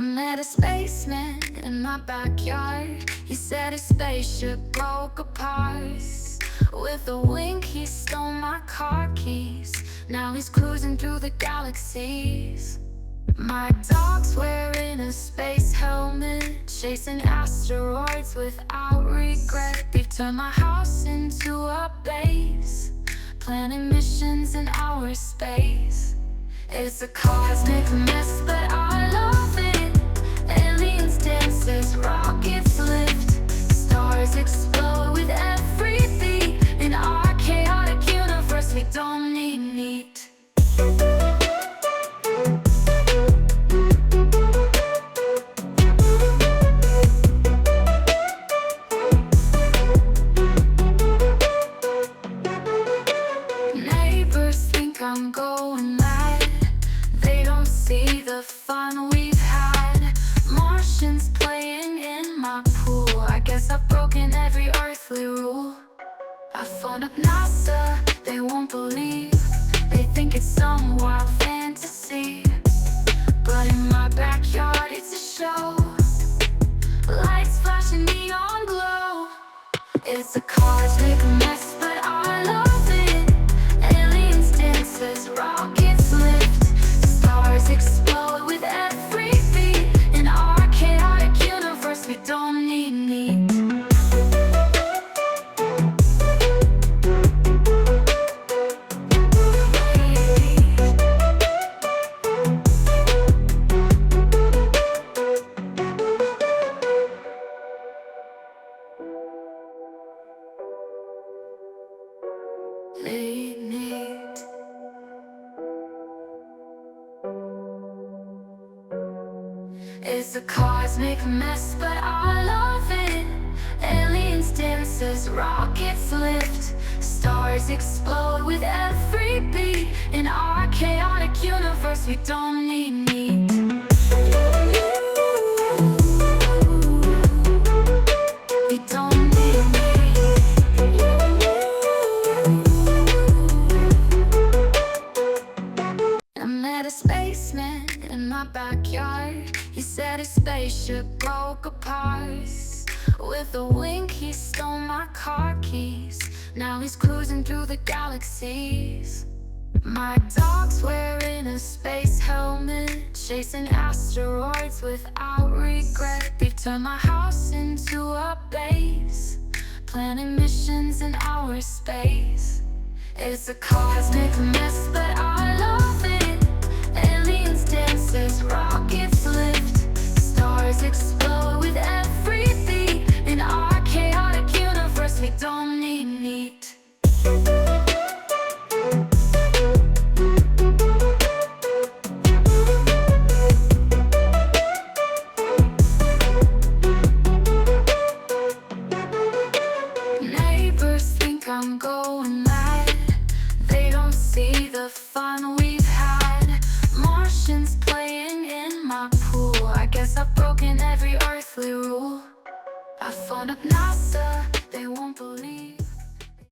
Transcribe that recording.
met a spaceman in my backyard. He said his spaceship broke apart. With a wink he stole my car keys. Now he's cruising through the galaxies. My dog's wearing a space helmet, chasing asteroids without regret. They've turned my house into a base, planning missions in outer space. It's a cosmic mess, but I love it. Aliens, dancers, rockets lift, stars explode with every beat. In our chaotic universe, we don't need meat. Neighbors think I'm going mad. They don't see the fun we've had. Martians playing in my pool. I guess I've broken every earthly rule. I phoned up NASA, they won't believe. They think it's some wild fantasy, but in my backyard it's a show. Lights flashing, neon glow. It's a cosmic mess, but I love it. Aliens, dancers, rockets lift, stars explode with every beat. In our chaotic universe, we don't need meat. Miniute. It's a cosmic mess, but I love it. Aliens, dancers, rockets lift, stars explode with every beat. In our chaotic universe, we don't need meat. We don't need meat. I met a spaceman in my backyard. He said his spaceship broke apart. With a wink he stole my car keys. Now he's cruising through the galaxies. My dog's wearing a space helmet, chasing asteroids without regret. They've turned my house into a base, planning missions in outer space. It's a cosmic mess, but I love it. Aliens, dancers, rockets lift, stars explode with every beat. In our chaotic universe, we don't need meat. Neighbors think I'm going mad. They don't see the fun we've had. Martians playing in my pool. I guess I've broken every earthly rule. I phoned up now.